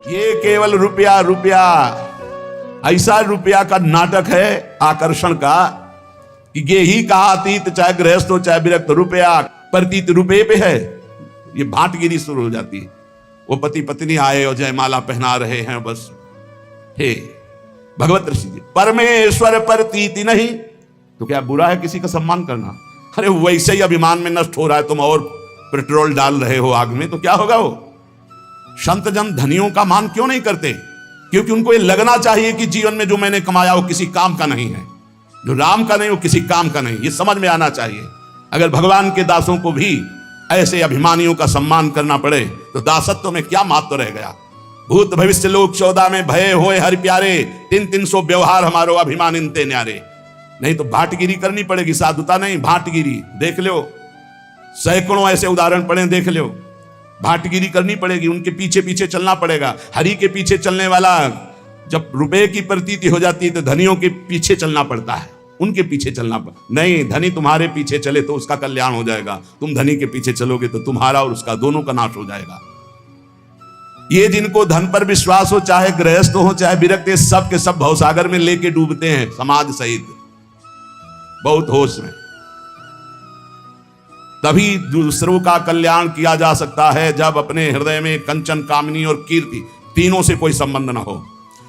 ये केवल रुपया रुपया, ऐसा रुपया का नाटक है आकर्षण का कि ये ही कहा अतीत चाहे गृहस्थ हो चाहे विरक्त, रुपया प्रतीत रुपये पे है। ये भाटगिरी शुरू हो जाती है। वो पति पत्नी आए और जयमाला पहना रहे हैं, बस हे भगवत ऋषि जी, परमेश्वर प्रतीति नहीं तो क्या बुरा है किसी का सम्मान करना? अरे वैसे ही अभिमान में नष्ट हो रहा है, तुम और पेट्रोल डाल रहे हो आग में, तो क्या होगा? वो संत जन धनियों का मान क्यों नहीं करते? क्योंकि उनको ये लगना चाहिए कि जीवन में जो मैंने कमाया वो किसी काम का नहीं है, जो राम का नहीं वो किसी काम का नहीं। ये समझ में आना चाहिए। अगर भगवान के दासों को भी ऐसे अभिमानियों का सम्मान करना पड़े तो दासत्व में क्या महत्व रह गया? भूत भविष्य लोक 14 में भय होए हरि प्यारे, 300 व्यवहार हमारो अभिमान इनते न्यारे। नहीं तो भाटगिरी करनी पड़ेगी, साधुता नहीं, भाटगिरी। देख लो, सैकड़ों ऐसे उदाहरण पड़े, देख लो। भाटगिरी करनी पड़ेगी, उनके पीछे पीछे चलना पड़ेगा। हरि के पीछे चलने वाला जब रुपए की प्रतीति हो जाती है तो धनियों के पीछे चलना पड़ता है, उनके पीछे चलना नहीं, धनी तुम्हारे पीछे चले तो उसका कल्याण हो जाएगा, तुम धनी के पीछे चलोगे तो तुम्हारा और उसका दोनों का नाश हो जाएगा। ये जिनको धन पर विश्वास हो, चाहे गृहस्थ हो चाहे विरक्त, सब के सब भवसागर में लेके डूबते हैं समाज सहित, बहुत होश में। तभी दूसरों का कल्याण किया जा सकता है जब अपने हृदय में कंचन, कामनी और कीर्ति, तीनों से कोई संबंध ना हो।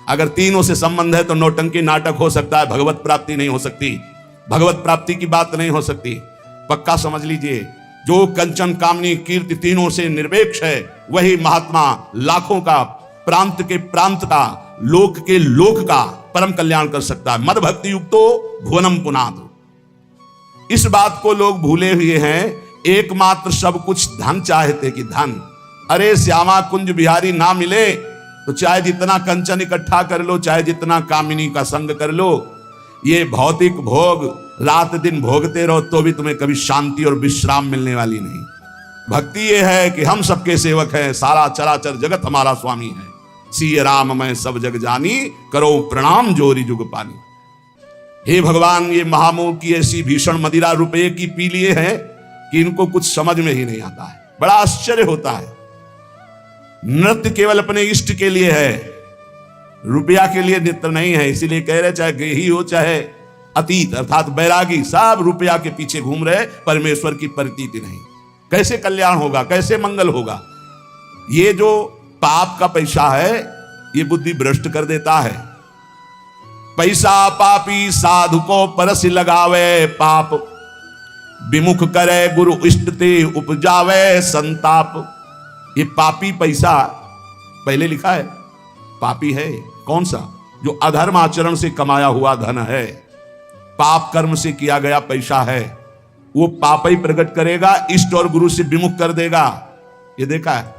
अगर तीनों से संबंध है तो नौटंकी नाटक हो सकता है, भगवत प्राप्ति नहीं हो सकती, भगवत प्राप्ति की बात नहीं हो सकती। पक्का समझ लीजिए, जो कंचन, कामनी, कीर्ति तीनों से निरपेक्ष है वही महात्मा लाखों का, प्रांत के प्रांत का, लोक के लोक का परम कल्याण कर सकता है। मद भक्ति युक्तो भुवनम पुनाद। इस बात को लोग भूले हुए हैं। एकमात्र सब कुछ धन चाहते कि धन। अरे श्यामा कुंज बिहारी ना मिले तो चाहे जितना कंचन इकट्ठा कर लो, चाहे जितना कामिनी का संग कर लो, ये भौतिक भोग रात दिन भोगते रहो तो भी तुम्हें कभी शांति और विश्राम मिलने वाली नहीं। भक्ति ये है कि हम सबके सेवक हैं, सारा चराचर जगत हमारा स्वामी है। सिय राम मैं सब जग जानी, करो प्रणाम जोरी जुग पानी। हे भगवान, ये महामोह की ऐसी भीषण मदिरा रुपये की पी लिए हैं कि इनको कुछ समझ में ही नहीं आता है। बड़ा आश्चर्य होता है। नृत्य केवल अपने इष्ट के लिए है, रुपया के लिए नृत्य नहीं है। इसीलिए कह रहे चाहे गेही हो चाहे अतीत अर्थात बैरागी, सब रुपया के पीछे घूम रहे, परमेश्वर की प्रतीति नहीं। कैसे कल्याण होगा, कैसे मंगल होगा? ये जो पाप का पैसा है ये बुद्धि भ्रष्ट कर देता है। पैसा पापी साधु को परस लगावे, पाप विमुख करे गुरु इष्ट ते उपजावे संताप। ये पापी पैसा पहले लिखा है, पापी है कौन सा? जो अधर्म आचरण से कमाया हुआ धन है, पाप कर्म से किया गया पैसा है, वो पाप ही प्रकट करेगा, इष्ट और गुरु से विमुख कर देगा। ये देखा है।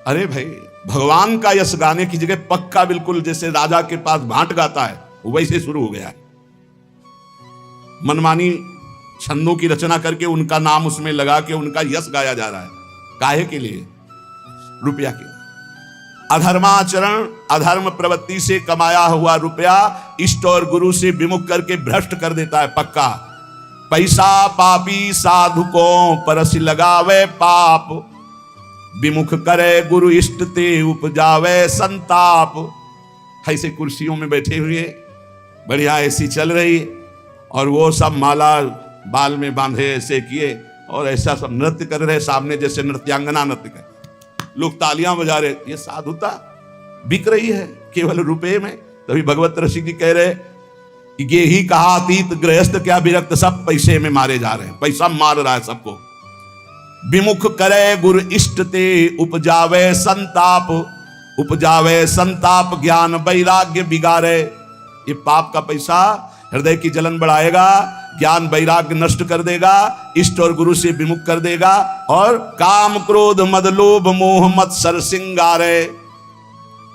अरे भाई, भगवान का यश गाने की जगह पक्का बिल्कुल जैसे राजा के पास भांट गाता है वैसे शुरू हो गया है। मनमानी छंदों की रचना करके उनका नाम उसमें लगा के उनका यश गाया जा रहा है। काहे के लिए? रुपया के लिए। अधर्माचरण, अधर्म प्रवृत्ति से कमाया हुआ रुपया इष्ट और गुरु से विमुख करके भ्रष्ट कर देता है पक्का। पैसा पापी साधु को परस लगावे, पाप विमुख करे गुरु इष्ट ते उपजावे संताप। ऐसे कुर्सियों में बैठे हुए, बढ़िया ऐसी चल रही, और वो सब माला बाल में बांधे ऐसे किए और ऐसा सब नृत्य कर रहे, सामने जैसे नृत्यांगना नृत्य कर, लोग तालियां बजा रहे। ये साधुता बिक रही है केवल रुपए में। तभी भगवत ऋषि जी कह रहे कि ये ही कहा अतीत गृहस्थ क्या विरक्त, सब पैसे में मारे जा रहे हैं, पैसा मार रहा है सबको। विमुख करे गुरु इष्ट ते उपजावे संताप, उपजावे संताप ज्ञान वैराग्य बिगाड़े। ये पाप का पैसा हृदय की जलन बढ़ाएगा, ज्ञान वैराग्य नष्ट कर देगा, इष्ट और गुरु से विमुख कर देगा, और काम क्रोध मद लोभ मोह मत्सर सिंगारे।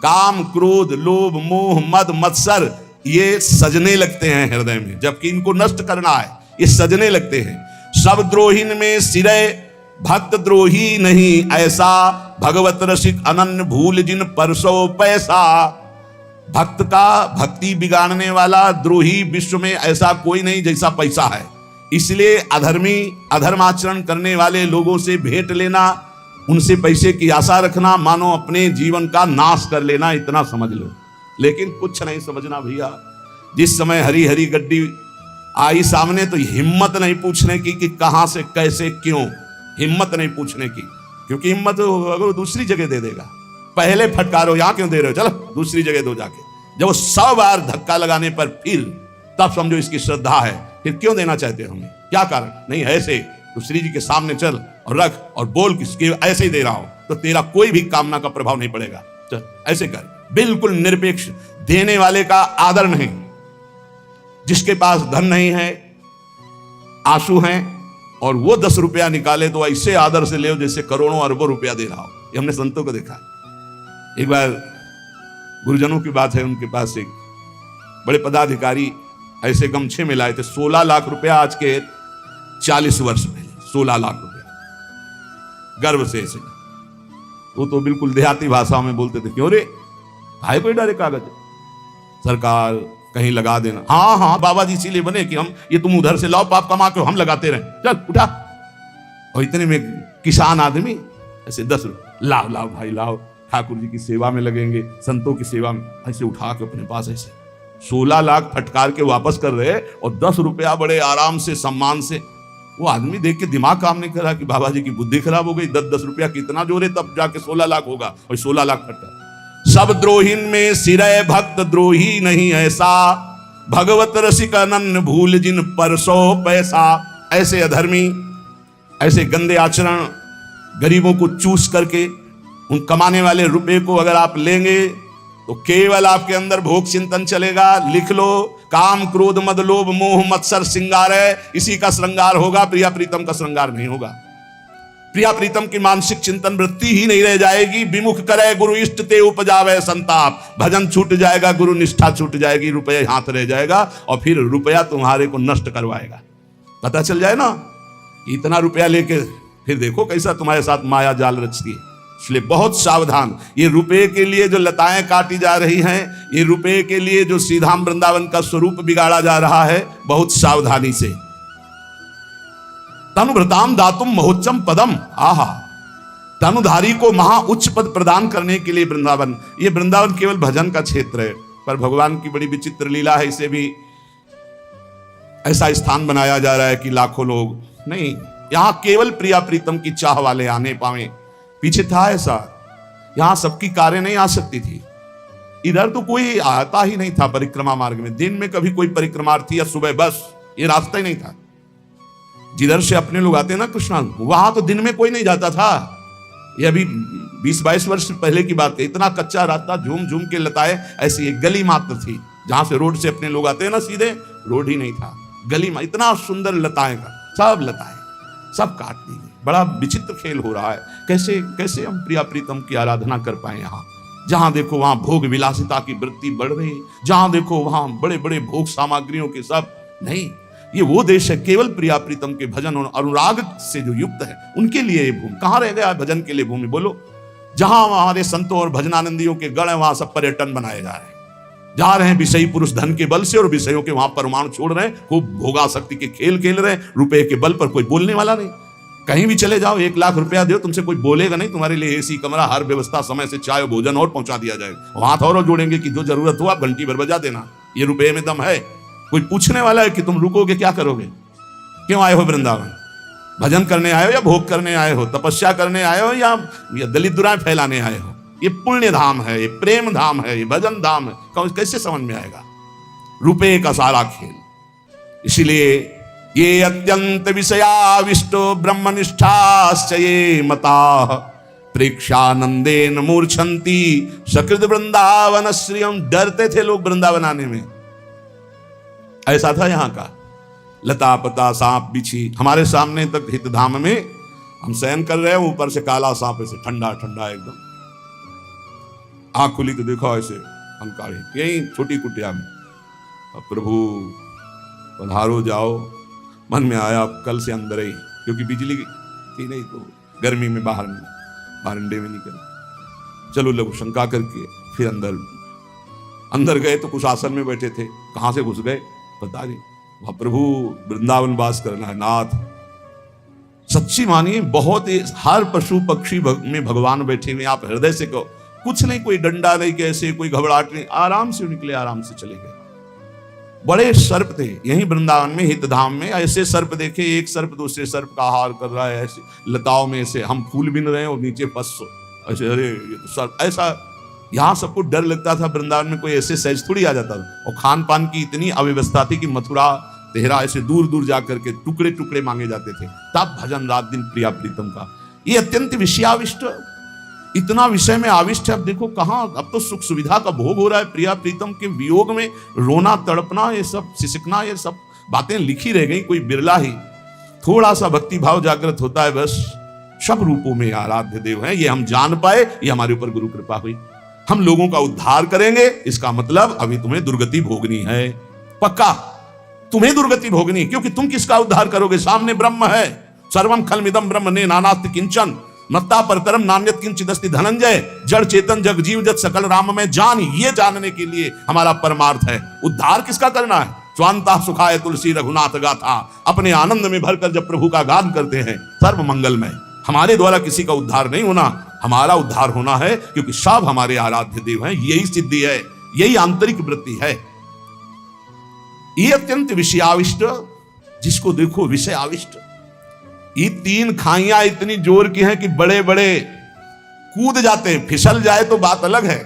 काम क्रोध लोभ मोह मद मत्सर ये सजने लगते हैं हृदय में, जबकि इनको नष्ट करना है, ये सजने लगते हैं। सब द्रोहीन में सिरे भक्त द्रोही नहीं ऐसा, भगवत रसिक अनन्य भूल जिन परसो पैसा। भक्त का भक्ति बिगाड़ने वाला द्रोही विश्व में ऐसा कोई नहीं जैसा पैसा है। इसलिए अधर्मी, अधर्माचरण करने वाले लोगों से भेंट लेना, उनसे पैसे की आशा रखना मानो अपने जीवन का नाश कर लेना, इतना समझ लो। लेकिन कुछ नहीं समझना भैया। जिस समय हरी हरी गड्डी आई सामने तो हिम्मत नहीं पूछने की कि कहां से कैसे क्यों, हिम्मत नहीं पूछने की, क्योंकि हिम्मत अगर दूसरी जगह दे देगा। पहले फटकारो, यहां क्यों दे रहे हो, चलो दूसरी जगह दो जाके। जब वो 100 बार धक्का लगाने पर फिर तब समझो इसकी श्रद्धा है। फिर क्यों देना चाहते हो हमें, क्या कारण? नहीं, ऐसे तो श्री जी के सामने चल और रख और बोल कि ऐसे ही दे रहा हूं, तो तेरा कोई भी कामना का प्रभाव नहीं पड़ेगा। चल ऐसे कर, बिल्कुल निरपेक्ष, देने वाले का आदर नहीं। जिसके पास धन नहीं है, आंसू हैं, और वो 10 रुपया निकाले तो ऐसे आदर से ले जैसे करोड़ों अरबों रुपया दे रहा हो। ये हमने संतों को देखा। एक बार गुरुजनों की बात है, उनके पास एक बड़े पदाधिकारी ऐसे गमछे में लाए थे, 16 लाख रुपया, आज के 40 वर्ष पहले 16 लाख रुपया, गर्व से ऐसे। वो तो बिल्कुल देहाती भाषा में बोलते थे, क्यों रे भाई कोई डरे कागज, सरकार कहीं लगा देना। हाँ हाँ बाबा जी इसीलिए बने कि हम, ये तुम उधर से लाओ पाप कमा के हम लगाते रहे, चल उठा। और इतने में किसान आदमी ऐसे 10 लाओ लाओ भाई लाओ, ठाकुर जी की सेवा में लगेंगे, संतों की सेवा में, ऐसे उठा के अपने पास ऐसे 16 लाख फटकार के वापस कर रहे, और 10 रुपया बड़े आराम से सम्मान से। वो आदमी देख के दिमाग काम नहीं कर रहा कि बाबा जी की बुद्धि खराब हो गई, 10-10 रुपया कितना जोरे तब जाके 16 लाख होगा, और 16 लाख फटकार। सब द्रोहीन में सिरय भक्त द्रोही नहीं ऐसा, भगवत रसिक अनन्य भूल जिन पर 100 पैसा। ऐसे अधर्मी, ऐसे गंदे आचरण, गरीबों को चूस करके उन कमाने वाले रुपए को अगर आप लेंगे तो केवल आपके अंदर भोग चिंतन चलेगा। लिख लो, काम क्रोध मद लोभ मोह मत्सर श्रृंगार है, इसी का श्रृंगार होगा, प्रिया प्रीतम का श्रृंगार नहीं होगा। प्रिया प्रीतम की मानसिक चिंतन वृत्ति ही नहीं रह जाएगी। विमुख करे गुरु इष्ट ते उपजावे संताप, भजन छूट जाएगा, गुरु निष्ठा छूट जाएगी, रुपये हाथ रह जाएगा, और फिर रुपया तुम्हारे को नष्ट करवाएगा। पता चल जाए ना, इतना रुपया लेके फिर देखो कैसा तुम्हारे साथ माया जाल रचती है। इसलिए बहुत सावधान। ये रुपए के लिए जो लताएं काटी जा रही हैं, ये रुपए के लिए जो श्रीधाम वृंदावन का स्वरूप बिगाड़ा जा रहा है, बहुत सावधानी से। तनुभृताम दातुम महोच्चम पदम, आहा, तनुधारी को महा उच्च पद प्रदान करने के लिए वृंदावन। ये वृंदावन केवल भजन का क्षेत्र है, पर भगवान की बड़ी विचित्र लीला है। इसे भी ऐसा स्थान बनाया जा रहा है कि लाखों लोग नहीं, यहां केवल प्रिया प्रीतम की चाह वाले आने पावे। पीछे था ऐसा, यहां सबकी कारें नहीं आ सकती थी, इधर तो कोई आता ही नहीं था परिक्रमा मार्ग में। दिन में कभी कोई परिक्रमार्थी या सुबह, बस ये रास्ता ही नहीं था। जिधर से अपने लोग आते हैं ना कृष्णा, वहां तो दिन में कोई नहीं जाता था। ये अभी 20-22 वर्ष पहले की बात है। इतना कच्चा रास्ता, झूम झूम के लताए, ऐसी एक गली मात्र थी जहां से रोड से अपने लोग आते हैं ना, सीधे रोड ही नहीं था, गली में। इतना सुंदर लताएं का, सब लताएं सब काट दी गई। बड़ा विचित्र खेल हो रहा है। कैसे कैसे हम प्रिया प्रीतम की आराधना कर पाए। यहाँ जहां देखो वहां भोग विलासिता की वृत्ति बढ़ रही, जहां देखो वहां बड़े बड़े भोग सामग्रियों के सब नहीं। ये वो देश है केवल प्रिया प्रीतम के भजन और अनुराग से जो युक्त है, उनके लिए ये भूमि। कहां रह गया भजन के लिए भूमि, बोलो? जहां हमारे संतों और भजनानंदियों के गण है, वहां सब पर्यटन बनाए जा रहे हैं। जा रहे हैं विषयी पुरुष धन के बल से, और विषयों के वहां परमाणु छोड़ रहे हैं, खूब भोगासक्ति के खेल खेल रहे हैं। रुपए के बल पर कोई बोलने वाला नहीं। कहीं भी चले जाओ, 1 लाख रुपया दो, तुमसे कोई बोलेगा नहीं। तुम्हारे लिए एसी कमरा, हर व्यवस्था, समय से चाय भोजन और पहुंचा दिया जाएगा। हाथ और जोड़ेंगे कि जो जरूरत हो आप घंटी भर बजा देना, ये रुपए में दम है। कोई पूछने वाला है कि तुम रुकोगे, क्या करोगे? क्यों आए हो वृंदावन? भजन करने आए हो या भोग करने आए हो? तपस्या करने आए हो या दलित दुराएं फैलाने आए हो? ये पुण्य धाम है, ये प्रेम धाम है, ये भजन धाम है। कैसे समझ में आएगा रुपए का सारा खेल? इसीलिए ये अत्यंत विषयाविष्टो ब्रह्मनिष्ठाश्च ये मता प्रेक्षानंदेन मूर्छन्ति सकृत वृंदावन श्रियम। डरते थे लोग वृंदावन आने में। ऐसा था यहाँ का। लता पता सांप बिछी हमारे सामने तक हित धाम में हम शयन कर रहे हैं, ऊपर से काला सांप ऐसे ठंडा ठंडा एकदम। आंख खुली तो देखो ऐसे अंकारी, यही छोटी कुटिया में। अब प्रभु पधारो जाओ, मन में आया कल से अंदर ही, क्योंकि बिजली थी नहीं तो गर्मी में बाहर में बारंडे में निकल। चलो लोग शंका करके फिर अंदर गए तो कुछ आसन में बैठे थे। कहां से घुस गए पता नहीं। वहां प्रभु वृंदावन वास करना है नाथ, सच्ची मानिए, बहुत हर पशु पक्षी में भगवान बैठे हुए। आप हृदय से कहो, कुछ नहीं, कोई डंडा नहीं, कैसे कोई घबराहट नहीं, आराम से निकले, आराम से चले गए। बड़े सर्प थे यहीं वृंदावन में हितधाम में, ऐसे सर्प देखे, एक सर्प दूसरे सर्प का आहार कर रहा है, ऐसे लताओं में से हम फूल बिन रहे हैं और नीचे फंस ऐसे, अरे ये तो सर्प। ऐसा यहाँ सबको डर लगता था, वृंदावन में कोई ऐसे सहज थोड़ी आ जाता था। और खान पान की इतनी अव्यवस्था थी कि मथुरा तेहरा ऐसे दूर दूर जाकर के टुकड़े टुकड़े मांगे जाते थे, तब भजन रात दिन प्रिया प्रीतम का। ये अत्यंत विषयाविष्ट, इतना विषय में आविष्ट है। अब देखो कहाँ, अब तो सुख सुविधा का भोग हो रहा है, प्रिया प्रीतम के वियोग में रोना तड़पना, ये सब सिसकना, ये सब बातें लिखी रह गई, कोई बिरला ही थोड़ा सा भक्ति भाव जागृत होता है, बस सब रूपों में आराध्य देव है। ये हम जान पाए, ये हमारे ऊपर गुरु कृपा हुई। हम लोगों का उद्धार करेंगे, इसका मतलब अभी तुम्हें दुर्गति भोगनी है, पक्का तुम्हें दुर्गति भोगनी, क्योंकि तुम किसका उद्धार करोगे? सामने ब्रह्म है, सर्वम खलमिदम ब्रह्म ने नानास्ति किंचन मत्ता परतरम नान्यत किंचिदस्ति धनंजय, जड़ चेतन जग जीव जत सकल राम में जान, ये जानने के लिए हमारा परमार्थ है। उद्धार किसका करना है? स्वांता सुखाय तुलसी रघुनाथ गाथा, अपने आनंद में भरकर जब प्रभु का गान करते हैं, सर्व मंगलमय। हमारे द्वारा किसी का उद्धार नहीं होना, हमारा उद्धार होना है, क्योंकि सब हमारे आराध्य देव हैं। यही सिद्धि है, यही आंतरिक वृत्ति है। ये अत्यंत विषयाविष्ट, जिसको देखो विषय आविष्ट। ये तीन खाइयां इतनी जोर की हैं कि बड़े बड़े कूद जाते हैं। फिसल जाए तो बात अलग है,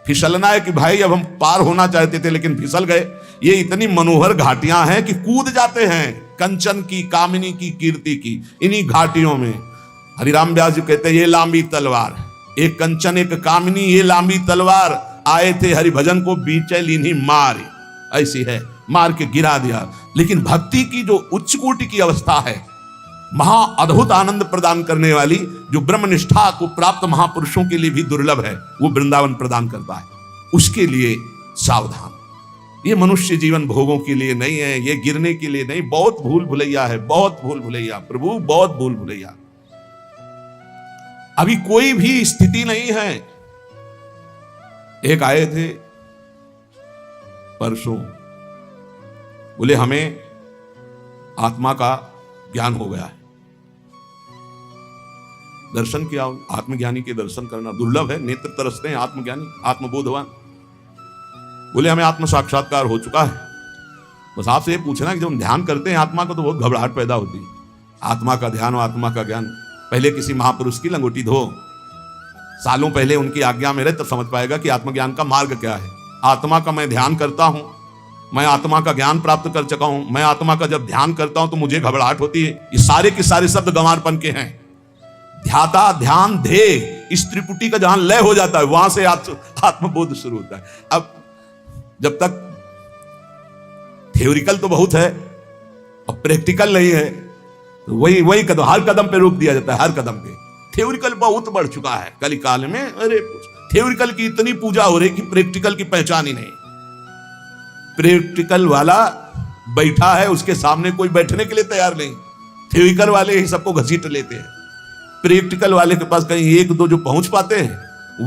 फिसलना है कि भाई अब हम पार होना चाहते थे लेकिन फिसल गए। ये इतनी मनोहर घाटियां हैं कि कूद जाते हैं, कंचन की, कामिनी की, कीर्ति की, इन्हीं घाटियों में। हरिराम व्यास जी कहते हैं, ये लांबी तलवार, एक कंचन एक कामिनी, ये लांबी तलवार, आए थे हरिभजन को बीच लीनी मार, ऐसी है, मार के गिरा दिया। लेकिन भक्ति की जो उच्च कोटि की अवस्था है, महा अद्भुत आनंद प्रदान करने वाली, जो ब्रह्मनिष्ठा को प्राप्त महापुरुषों के लिए भी दुर्लभ है, वो वृंदावन प्रदान करता है। उसके लिए सावधान। ये मनुष्य जीवन भोगों के लिए नहीं है, ये गिरने के लिए नहीं। बहुत भूल भुलैया है, बहुत भूल भुलैया, प्रभु बहुत भूल भुलैया। अभी कोई भी स्थिति नहीं है। एक आए थे परसों, बोले हमें आत्मा का ज्ञान हो गया है, दर्शन किया। आत्मज्ञानी के दर्शन करना दुर्लभ है, नेत्र तरसते हैं आत्मज्ञानी, आत्मबोधवान। बोले हमें आत्म साक्षात्कार हो चुका है। बस आपसे ये पूछना कि जब हम ध्यान करते हैं आत्मा को तो बहुत घबराहट पैदा होती है। आत्मा का ध्यान और आत्मा का ज्ञान, पहले किसी महापुरुष की लंगोटी धो, सालों पहले उनकी आज्ञा में रहे, तब समझ पाएगा कि आत्मज्ञान का मार्ग क्या है। आत्मा का मैं ध्यान करता हूं, मैं आत्मा का ज्ञान प्राप्त कर चुका हूं। मैं आत्मा का जब ध्यान करता हूं तो मुझे घबराहट होती है। ये सारे के सारे शब्द गंवारपन के हैं। ध्याता, ध्यान, ध्येय, इस त्रिपुटी का जहां लय हो जाता है, वहां से आत्मबोध शुरू होता है। अब जब तक थ्योरिकल तो बहुत है, अब प्रैक्टिकल नहीं है, तो वही कदम, हर कदम पे रोक दिया जाता है। हर कदम पे थ्योरिकल बहुत बढ़ चुका है कली काल में। अरे थ्योरिकल की इतनी पूजा हो रही कि प्रैक्टिकल की पहचान ही नहीं। प्रैक्टिकल वाला बैठा है, उसके सामने कोई बैठने के लिए तैयार नहीं। थ्योरिकल वाले ही सबको घसीट लेते हैं। प्रैक्टिकल वाले के पास कहीं एक दो जो पहुंच पाते हैं,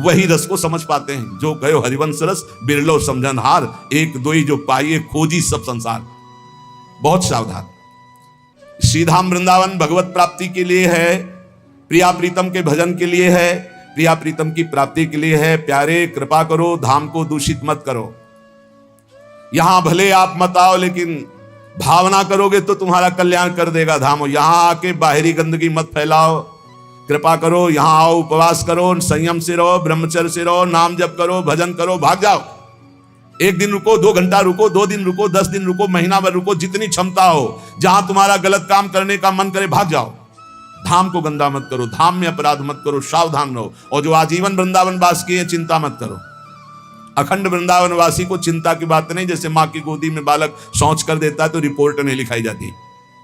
वही रस को समझ पाते हैं। जो गयो हरिवंश रस बिरलो समझनहार, एक दो ही जो पाइए खोजी सब संसार। बहुत सावधान। श्रीधाम वृंदावन भगवत प्राप्ति के लिए है, प्रिया प्रीतम के भजन के लिए है, प्रिया प्रीतम की प्राप्ति के लिए है। प्यारे कृपा करो, धाम को दूषित मत करो। यहां भले आप मत आओ, लेकिन भावना करोगे तो तुम्हारा कल्याण कर देगा धाम। यहां आके बाहरी गंदगी मत फैलाओ, कृपा करो। यहां आओ, उपवास करो, संयम से रहो, ब्रह्मचर्य से रहो, नाम जप करो, भजन करो, भाग जाओ। एक दिन रुको, 2 घंटा रुको, 2 दिन रुको, 10 दिन रुको, महीना भर रुको, जितनी क्षमता हो। जहां तुम्हारा गलत काम करने का मन करे, भाग जाओ। धाम को गंदा मत करो, धाम में अपराध मत करो, सावधान रहो। और जो आजीवन वृंदावन वास किए, चिंता मत करो। अखंड वृंदावन वासी को चिंता की बात नहीं। जैसे माँ की गोदी में बालक शौच कर देता है तो रिपोर्ट नहीं लिखाई जाती।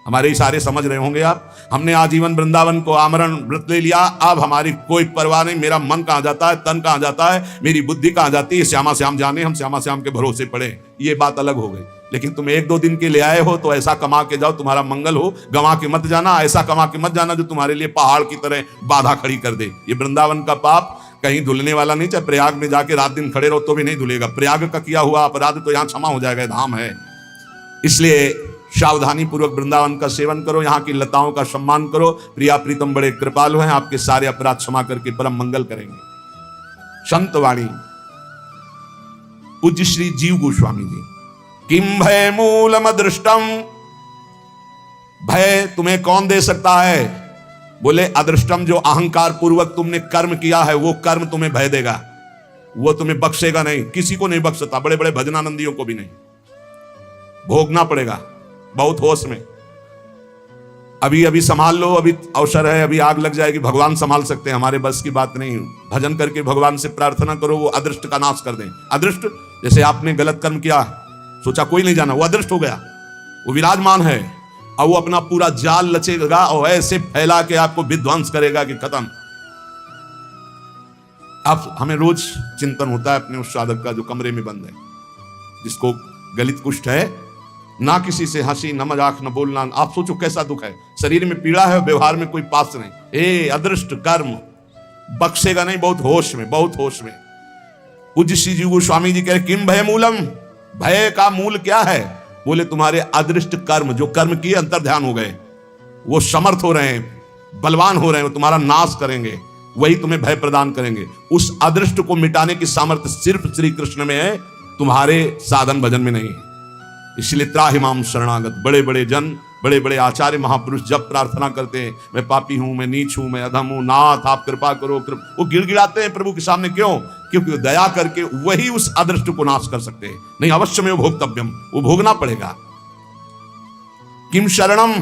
हमारे इशारे समझ रहे होंगे आप। हमने आजीवन वृंदावन को आमरण व्रत ले लिया, अब हमारी कोई परवाह नहीं। मेरा मन कहाँ जाता है, तन कहाँ जाता है, मेरी बुद्धि कहाँ जाती है, श्यामा श्याम जाने, हम श्यामा श्याम के भरोसे पड़े। ये बात अलग हो गई। लेकिन तुम 1-2 दिन के ले आए हो तो ऐसा कमा के जाओ तुम्हारा मंगल हो। गंवा के मत जाना, ऐसा कमा के मत जाना जो तुम्हारे लिए पहाड़ की तरह बाधा खड़ी कर दे। ये वृंदावन का पाप कहीं धुलने वाला नहीं। चाहे प्रयाग में जाके रात दिन खड़े रहो तो भी नहीं धुलेगा। प्रयाग का किया हुआ अपराध तो यहाँ क्षमा हो जाएगा, धाम है। इसलिए सावधानी पूर्वक वृंदावन का सेवन करो, यहाँ की लताओं का सम्मान करो। प्रिया प्रीतम बड़े कृपालु हैं, आपके सारे अपराध क्षमा करके परम मंगल करेंगे। संतवाणी पूज्य श्री जीव गोस्वामी जी। किम भय मूलम अदृष्टम, भय तुम्हें कौन दे सकता है? बोले अदृष्टम, जो अहंकार पूर्वक तुमने कर्म किया है वो कर्म तुम्हें भय देगा, वो तुम्हें बख्शेगा नहीं। किसी को नहीं बख्शता, बड़े बड़े भजनानंदियों को भी नहीं, भोगना पड़ेगा। बहुत होश में, अभी अभी संभाल लो, अभी अवसर है, अभी आग लग जाएगी। भगवान संभाल सकते हैं, हमारे बस की बात नहीं। भजन करके भगवान से प्रार्थना करो, वो अदृष्ट का नाश कर दें। अदृष्ट जैसे आपने गलत कर्म किया, सोचा कोई नहीं जाना, वो अदृष्ट हो गया, वो विराजमान है और वो अपना पूरा जाल लचेगा और ऐसे फैला के आपको विध्वंस करेगा कि खत्म। आप हमें रोज चिंतन होता है अपने उस साधक का जो कमरे में बंद है, जिसको गलित कुष्ठ है, ना किसी से हंसी, न मजाक, न बोलना। आप सोचो कैसा दुख है, शरीर में पीड़ा है, व्यवहार में कोई पास नहीं। ए अदृष्ट कर्म बख्शेगा नहीं। बहुत होश में, बहुत होश में। पूज्य श्री जीव गोस्वामी जी कह रहे किम भय मूलम, भय का मूल क्या है? बोले तुम्हारे अदृष्ट कर्म, जो कर्म किए अंतर ध्यान हो गए, वो समर्थ हो रहे हैं, बलवान हो रहे हैं, वो तुम्हारा नाश करेंगे, वही तुम्हें भय प्रदान करेंगे। उस अदृष्ट को मिटाने की सामर्थ्य सिर्फ श्री कृष्ण में है, तुम्हारे साधन भजन में नहीं है। इसलिए त्राहिमाम शरणागत, बड़े बड़े जन, बड़े बड़े आचार्य महापुरुष जब प्रार्थना करते हैं, मैं पापी हूं, मैं नीच हूं, मैं अधम हूं, नाथ आप कृपा करो, वो गिड़गिड़ाते हैं प्रभु के सामने। क्यों? क्योंकि दया करके वही उस अदृष्ट को नाश कर सकते हैं। नहीं, अवश्य में भोक्तव्यम, वो भोगना पड़ेगा। किम शरणम,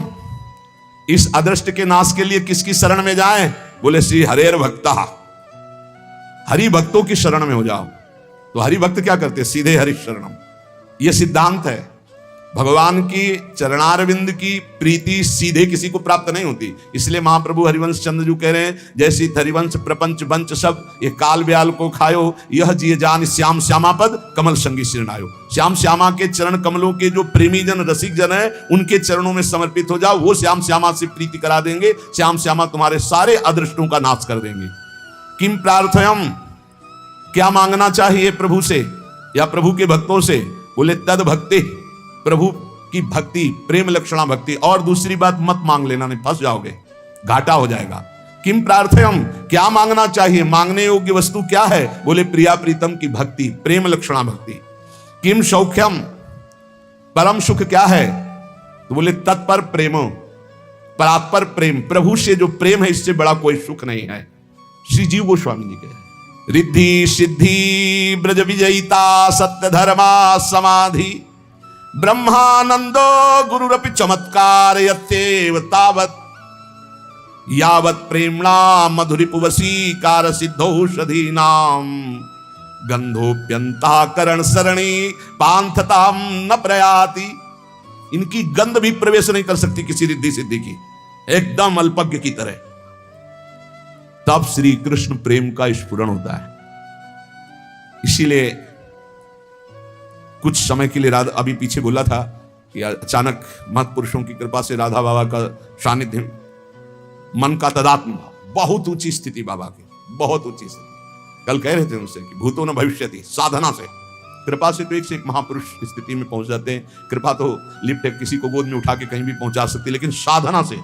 इस अदृष्ट के नाश के लिए किसकी शरण में जाएं? बोले श्री हरेर भक्ता, हरि भक्तों की शरण में हो जाओ। तो हरि भक्त क्या करते? सीधे हरि शरणम। यह सिद्धांत है, भगवान की चरणारविंद की प्रीति सीधे किसी को प्राप्त नहीं होती। इसलिए महाप्रभु हरिवंश चंद्र जी कह रहे हैं, जैसे हरिवंश प्रपंच बंच सब ये काल ब्याल को खायो, यह जिय जान श्याम श्यामा पद कमल संगी शिरनायो। श्याम श्यामा के चरण कमलों के जो प्रेमी जन, रसिक जन है, उनके चरणों में समर्पित हो जाओ, वो श्याम श्यामा से प्रीति करा देंगे। श्याम श्यामा तुम्हारे सारे अदृष्टों का नाश कर देंगे। किम प्रार्थयम, क्या मांगना चाहिए प्रभु से या प्रभु के भक्तों से? बोले तद भक्ति, प्रभु की भक्ति, प्रेम लक्षणा भक्ति। और दूसरी बात मत मांग लेना, नहीं फंस जाओगे, घाटा हो जाएगा। किम प्रार्थयम, क्या मांगना चाहिए? मांगने योग्य वस्तु क्या है? बोले प्रिया प्रीतम की भक्ति, प्रेम लक्षणा भक्ति। किम सौख्यम, परम सुख क्या है? तो बोले तत्पर प्रेमो, परात्पर प्रेम, प्रभु से जो प्रेम है इससे बड़ा कोई सुख नहीं है। श्री जीव गोस्वामी जी के रिद्धि सिद्धि ब्रज विजयिता सत्य धर्मा समाधि ब्रह्मानंदो गुरुरपि चमत्कार यत्येव तावत् यावत् प्रेमणा मधुरिपुवसीकार सिद्धौषधीनाम गंधोप्यंताकरण सरणी पांथताम न प्रयाति। इनकी गंध भी प्रवेश नहीं कर सकती किसी रिद्धि सिद्धि की, एकदम अल्पज्ञ की तरह। तब श्री कृष्ण प्रेम का स्फुरण होता है। इसीलिए कुछ समय के लिए राधा, अभी पीछे बोला था कि अचानक महत्पुरुषों की कृपा से राधा बाबा का सानिध्य, मन का तदात्म भाव, बहुत ऊंची स्थिति बाबा की, बहुत ऊंची स्थिति। कल कह रहे थे उनसे कि भूतो न भविष्यति, साधना से, कृपा से तो एक से एक महापुरुष स्थिति में पहुंच जाते हैं। कृपा तो लिफ्ट है, किसी को गोद में उठा के कहीं भी पहुंचा सकती, लेकिन साधना से,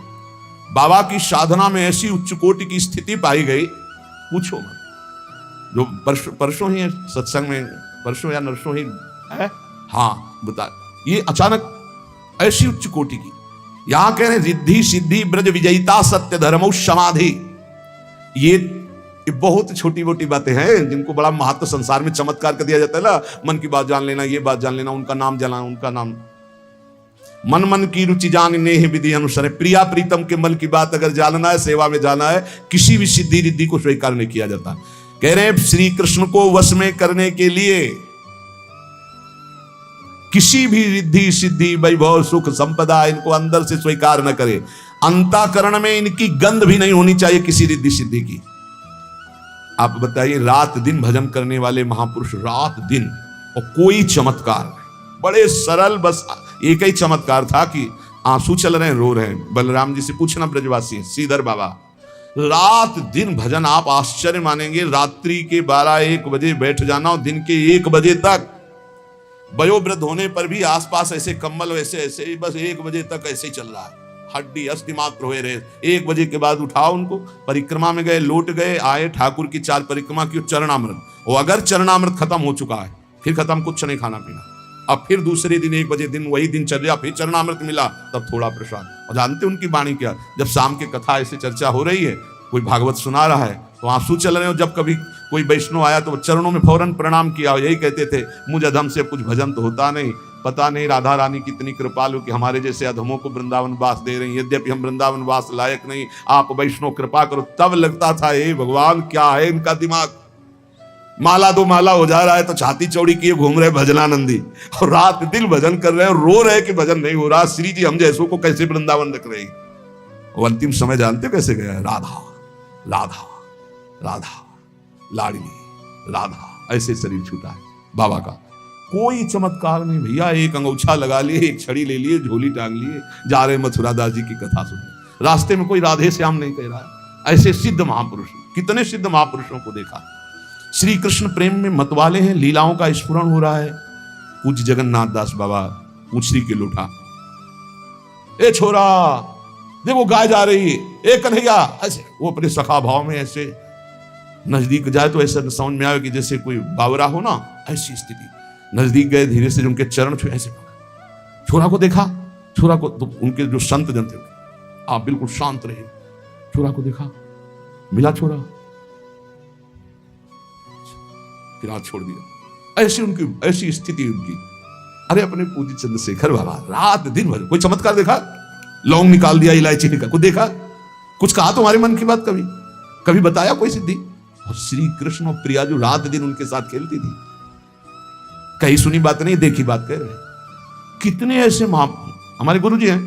बाबा की साधना में ऐसी उच्च कोटि की स्थिति पाई गई, पूछो मत। जो परसों ही सत्संग में, परसों या नरसों ही है, हाँ बता, ये अचानक ऐसी उच्च कोटि की, यहां कह रहे रिद्धि सिद्धि ब्रज विजयिता सत्य धर्म समाधि। ये बहुत छोटी मोटी बातें हैं जिनको बड़ा महत्व संसार में चमत्कार कर दिया जाता है ना। मन की बात जान लेना, ये बात जान लेना, उनका नाम जाना, उनका नाम, मन मन की रुचि जानने ही विधि अनुसार। प्रिया प्रीतम के मन की बात अगर जानना है, सेवा में जाना है, किसी भी सिद्धि रिद्धि को स्वीकार नहीं किया जाता। कह रहे हैं श्री कृष्ण को वश में करने के लिए किसी भी रिद्धि सिद्धि वैभव सुख संपदा इनको अंदर से स्वीकार न करे। अंतःकरण में इनकी गंध भी नहीं होनी चाहिए किसी रिद्धि सिद्धि की। आप बताइए, रात दिन भजन करने वाले महापुरुष, रात दिन, और कोई चमत्कार नहीं, बड़े सरल, बस एक ही चमत्कार था कि आंसू चल रहे हैं, रो रहे हैं। बलराम जी से पूछना, ब्रजवासी श्रीधर बाबा, रात दिन भजन, आप आश्चर्य मानेंगे, रात्रि के 12-1 बजे बैठ जाना और दिन के 1 बजे तक वयोवृद्ध होने पर भी आसपास ऐसे कम्बल वैसे ऐसे बस 1 बजे तक ऐसे ही चल रहा है, हड्डी अस्थि मात्र हुए रहे। 1 बजे के बाद उठाओ उनको, परिक्रमा में गए, लौट गए, आए, ठाकुर की 4 परिक्रमा की, चरणामृत, और अगर चरणामृत खत्म हो चुका है फिर खत्म, कुछ नहीं खाना पीना। अब फिर दूसरे दिन 1 बजे दिन वही दिन चल रहा, फिर चरणामृत मिला तब थोड़ा प्रसाद। और जानते उनकी वाणी क्या, जब शाम की कथा ऐसे चर्चा हो रही है, कोई भागवत सुना रहा है तो आंसू चल रहे हो, जब कभी कोई वैष्णव आया तो चरणों में फौरन प्रणाम किया, यही कहते थे, मुझ अधम से कुछ भजन तो होता नहीं, पता नहीं राधा रानी कितनी कृपालु कि हमारे जैसे अधमों को वृंदावन वास दे रही, यद्यपि हम वृंदावन वास लायक नहीं, आप वैष्णव कृपा करो। तब लगता था हे भगवान क्या है इनका दिमाग, माला 2 माला हो जा रहा है तो छाती चौड़ी किए घूम रहे भजनानंदी, और रात दिन भजन कर रहे हैं, रो रहे कि भजन नहीं हो रहा, श्री जी हम जैसों को कैसे वृंदावन रख रहे। और अंतिम समय जानते कैसे गया, राधा राधा राधा लाडली राधा, ऐसे शरीर छूटा है बाबा का। कोई चमत्कार नहीं भैया, एक अंगूछा लगा लिए, एक छड़ी ले लिए, झोली टांग लिए, जा रहे मथुरा दास जी की कथा सुनने, रास्ते में कोई राधे श्याम नहीं कह रहा है। ऐसे सिद्ध महापुरुष, कितने सिद्ध महापुरुषों को देखा। श्री कृष्ण प्रेम में मतवाले हैं, लीलाओं का स्फुरण हो रहा है। पूज्य जगन्नाथ दास बाबा पूछरी के लोटा, ए छोरा देखो गाय जा रही है, ए कन्हैया, ऐसे वो अपने सखा भाव में ऐसे नजदीक जाए तो ऐसा समझ में आए कि जैसे कोई बावरा हो ना, ऐसी स्थिति। नजदीक गए, धीरे से उनके चरण छुए, ऐसे छोरा को देखा, छोरा को तो उनके जो संत जन थे आप बिल्कुल शांत रहे, छोरा को देखा, मिला छोरा, फिर हाथ छोड़ दिया। ऐसी उनकी ऐसी स्थिति उनकी। अरे अपने पूज्य चंद्रशेखर बाबा रात दिन भर कोई चमत्कार देखा, लौंग निकाल दिया, इलायची निकाल, कुछ देखा, कुछ कहा तुम्हारे मन की बात, कभी कभी बताया कोई सिद्धि। और श्री कृष्ण और प्रिया जो रात दिन उनके साथ खेलती थी, कहीं सुनी बात नहीं देखी बात कह रहे। कितने ऐसे हमारे गुरु जी हैं,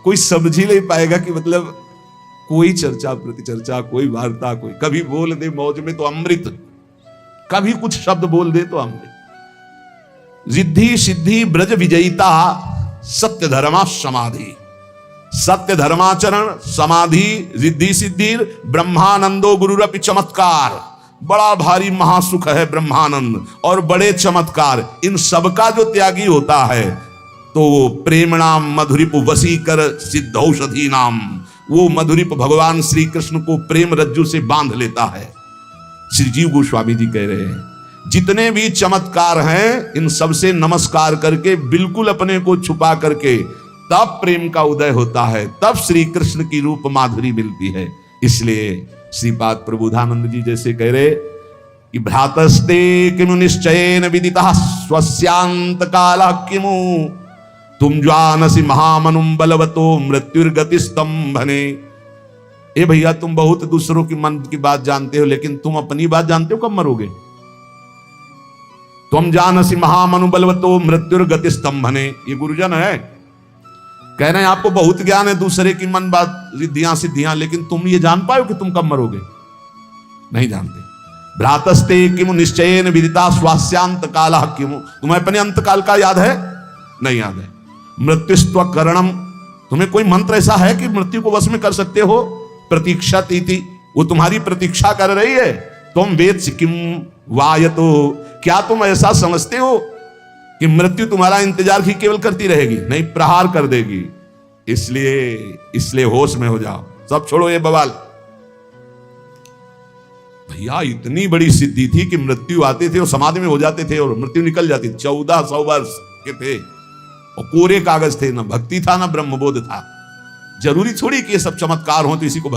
कोई समझ ही नहीं पाएगा कि मतलब कोई चर्चा प्रतिचर्चा, कोई वार्ता, कोई कभी बोल दे मौज में तो अमृत, कभी कुछ शब्द बोल दे तो अमृत। रिद्धि सिद्धि ब्रज विजयिता सत्य धर्मा समाधि, सत्य धर्माचरण समाधि रिद्धि सिद्धि ब्रह्मानंदो गुरुरपि चमत्कार। बड़ा भारी महासुख है ब्रह्मानंद और बड़े चमत्कार, इन सबका जो त्यागी होता है तो प्रेमणाम मधुरिप वसीकर सिद्धौषधि नाम, वो मधुरिप भगवान श्री कृष्ण को प्रेम रज्जु से बांध लेता है। श्री जीव गोस्वामी जी कह रहे हैं जितने भी चमत्कार हैं इन सबसे नमस्कार करके, बिल्कुल अपने को छुपा करके, तब प्रेम का उदय होता है, तब श्री कृष्ण की रूप माधुरी मिलती है। इसलिए श्रीपाद प्रबोधानंद जी जैसे कह रहे कि भ्रातस्ते किमु निश्चयेन विदितः स्वस्यांत कालः किमु, तुम जानसि महामनुम बलवतो मृत्युर्गति स्तंभने। ए भैया तुम बहुत दूसरों की मन की बात जानते हो, लेकिन तुम अपनी बात जानते हो कब मरोगे। तुम जानसि महामनु बलवतो मृत्युर्गति स्तंभने, ये गुरुजन है कह रहे हैं आपको बहुत ज्ञान है दूसरे की मन बात रिद्धियां सिद्धियां, लेकिन तुम ये जान पाओ कि तुम कब मरोगे, नहीं जानते। भ्रातस्ते किमु निश्चयेन विदिता स्वास्यांत कालः किमु, तुम्हें अपने अंत काल का याद है, नहीं याद है। मृत्युस्त्व करणम, तुम्हें कोई मंत्र ऐसा है कि मृत्यु को वश में कर सकते हो। प्रतीक्षा तीति, वो तुम्हारी प्रतीक्षा कर रही है। तुम वेद किम वायतो, क्या तुम ऐसा समझते हो कि मृत्यु तुम्हारा इंतजार ही केवल करती रहेगी, नहीं प्रहार कर देगी। इसलिए होश में हो जाओ, सब छोड़ो ये बवाल। भैया इतनी बड़ी सिद्धि थी कि मृत्यु आते थे और समाधि में हो जाते थे और मृत्यु निकल जाती। 1400 वर्ष के थे और कोरे कागज थे, ना भक्ति था ना ब्रह्मबोध था। जरूरी थोड़ी कि ये सब चमत्कार हो तो इसी को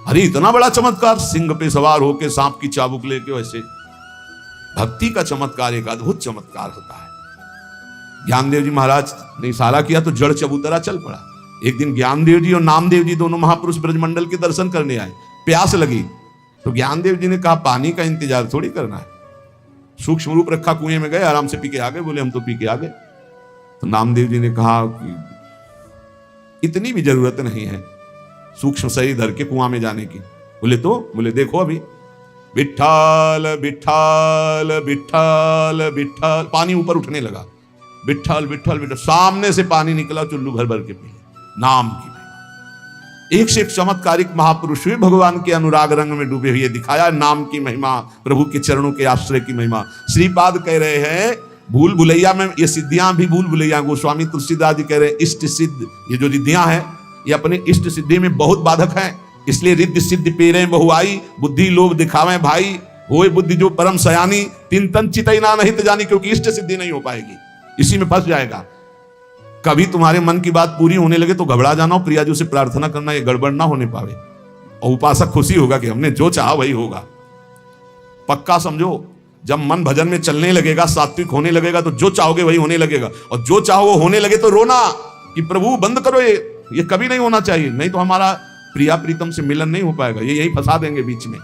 अरे इतना बड़ा चमत्कार, सिंह पे सवार होके सांप की चाबुक लेके, वैसे भक्ति का चमत्कार एक अद्भुत चमत्कार होता है। ज्ञानदेव जी महाराज ने इशारा किया तो जड़ चबूतरा चल पड़ा। एक दिन ज्ञानदेव जी और नामदेव जी दोनों महापुरुष ब्रजमंडल के दर्शन करने आए, प्यास लगी तो ज्ञानदेव जी ने कहा पानी का इंतजार थोड़ी करना है। सूक्ष्म रूप रखा, कुएं में गए, आराम से पी के आ गए। बोले हम तो पी के आ गए। तो नामदेव जी ने कहा कि इतनी भी जरूरत नहीं है सूक्ष्म शरीर धर के कुआं में जाने की। बोले देखो अभी विठ्ठल विठ्ठल विठ्ठल विठ्ठल, पानी ऊपर उठने लगा, विठ्ठल विठ्ठल विठ्ठल, सामने से पानी निकला, चुल्लू भर भर के पी। नाम की महिमा, एक से एक चमत्कारिक महापुरुष हुए, भगवान के अनुराग रंग में डूबे हुए दिखाया नाम की महिमा, प्रभु के चरणों के आश्रय की महिमा। श्रीपाद कह रहे हैं भूल भुलैया में ये सिद्धियां भी भूल भुलैया, गोस्वामी तुलसीदास जी कह रहे हैं इष्ट सिद्ध, ये जो रिद्धियां हैं ये अपने इष्ट सिद्धि में बहुत बाधक हैं। इसलिए रिद्धि सिद्धि पेरे बहुआई, बुद्धि लोभ दिखावे भाई, होए बुद्धि जो परम सयानी, तीन तन चितैना नहीं जानी, क्योंकि इष्ट सिद्धि नहीं हो पाएगी, इसी में फंस जाएगा। कभी तुम्हारे मन की बात पूरी होने लगे तो घबरा जाना, प्रिया जी से प्रार्थना करना, ये गड़बड़ ना होने पावे, और उपासक खुशी होगा कि हमने जो चाहा वही होगा। पक्का समझो, जब मन भजन में चलने लगेगा, सात्विक होने लगेगा, तो जो चाहोगे वही होने लगेगा, और जो चाहो वो होने लगे तो रोना कि प्रभु बंद करो, ये कभी नहीं होना चाहिए, नहीं तो हमारा प्रिया प्रीतम से मिलन नहीं हो पाएगा, ये यही फंसा देंगे बीच में।